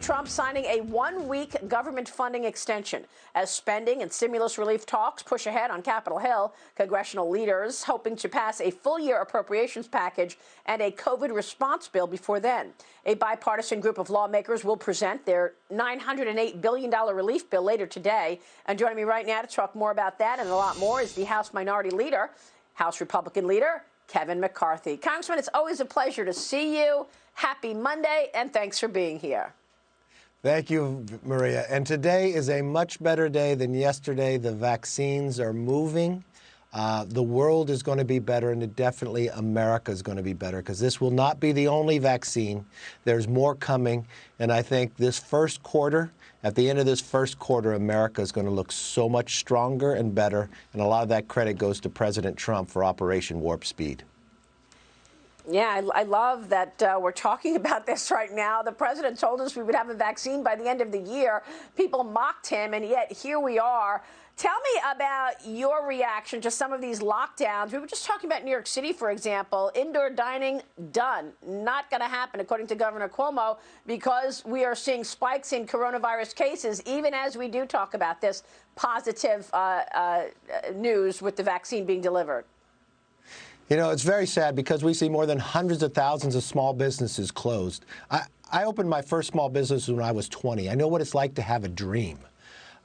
Trump signing a one-week government funding extension as spending and stimulus relief talks push ahead on Capitol Hill. Congressional leaders hoping to pass a full-year appropriations package and a COVID response bill before then. A bipartisan group of lawmakers will present their $908 billion relief bill later today. And joining me right now to talk more about that and a lot more is the House Minority Leader, House Republican Leader Kevin McCarthy. Congressman, it's always a pleasure to see you. Happy Monday, and thanks for being here. Thank you, Maria. And today is a much better day than yesterday. The vaccines are moving. The world is going to be better, and definitely America is going to be better, because this will not be the only vaccine. There's more coming. And I think this first quarter, at the end of this first quarter, America is going to look so much stronger and better. And a lot of that credit goes to President Trump for Operation Warp Speed. Yeah, I love that we're talking about this right now. The president told us we would have a vaccine by the end of the year. People mocked him, and yet here we are. Tell me about your reaction to some of these lockdowns. We were just talking about New York City, for example. Indoor dining, done. Not going to happen, according to Governor Cuomo, because we are seeing spikes in coronavirus cases, even as we do talk about this positive news with the vaccine being delivered. You know, it's very sad because we see more than hundreds of thousands of small businesses closed. I opened my first small business when I was 20. I know what it's like to have a dream.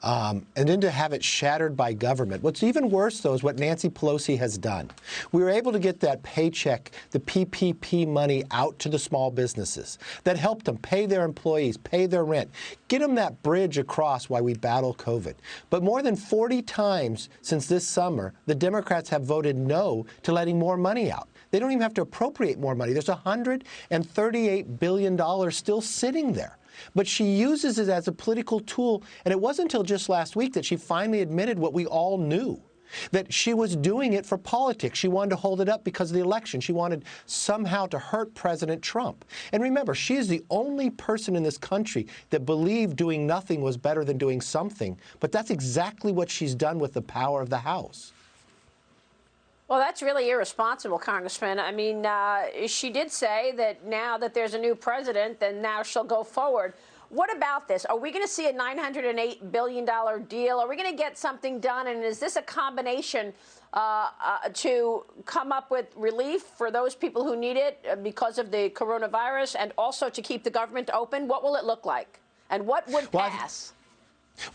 And then to have it shattered by government. What's even worse, though, is what Nancy Pelosi has done. We were able to get that paycheck, the PPP money, out to the small businesses that helped them pay their employees, pay their rent, get them that bridge across while we battle COVID. But more than 40 times since this summer, the Democrats have voted no to letting more money out. They don't even have to appropriate more money. There's $138 billion still sitting there. But she uses it as a political tool, and it wasn't until just last week that she finally admitted what we all knew, that she was doing it for politics. She wanted to hold it up because of the election. She wanted somehow to hurt President Trump. And remember, she is the only person in this country that believed doing nothing was better than doing something. But that's exactly what she's done with the power of the House. Well, that's really irresponsible, Congressman. I mean, she did say that now that there's a new president, then now she'll go forward. What about this? Are we going to see a $908 billion deal? Are we going to get something done? And is this a combination to come up with relief for those people who need it because of the coronavirus, and also to keep the government open? What will it look like? And what would pass?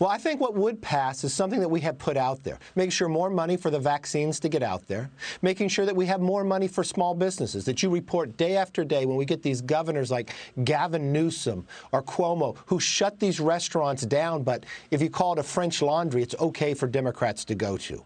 Well, I think what would pass is something that we have put out there, making sure more money for the vaccines to get out there, making sure that we have more money for small businesses, that you report day after day when we get these governors like Gavin Newsom or Cuomo who shut these restaurants down, but if you call it a French Laundry, it's okay for Democrats to go to.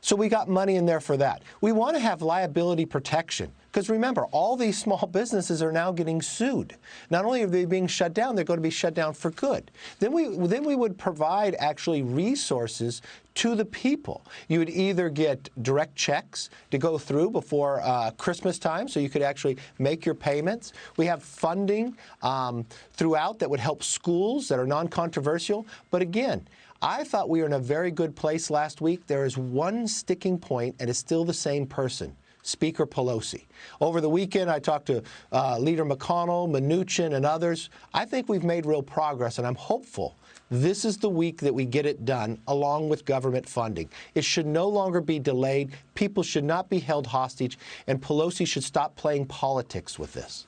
So we got money in there for that. We want to have liability protection. Because remember, all these small businesses are now getting sued. Not only are they being shut down, they're going to be shut down for good. Then we would provide actually resources to the people. You would either get direct checks to go through before Christmas time, so you could actually make your payments. We have funding throughout that would help schools that are non-controversial. But again, I thought we were in a very good place last week. There is one sticking point, and it's still the same person. Speaker Pelosi. Over the weekend, I talked to Leader McConnell, Mnuchin, and others. I think we've made real progress, and I'm hopeful this is the week that we get it done, along with government funding. It should no longer be delayed. People should not be held hostage, and Pelosi should stop playing politics with this.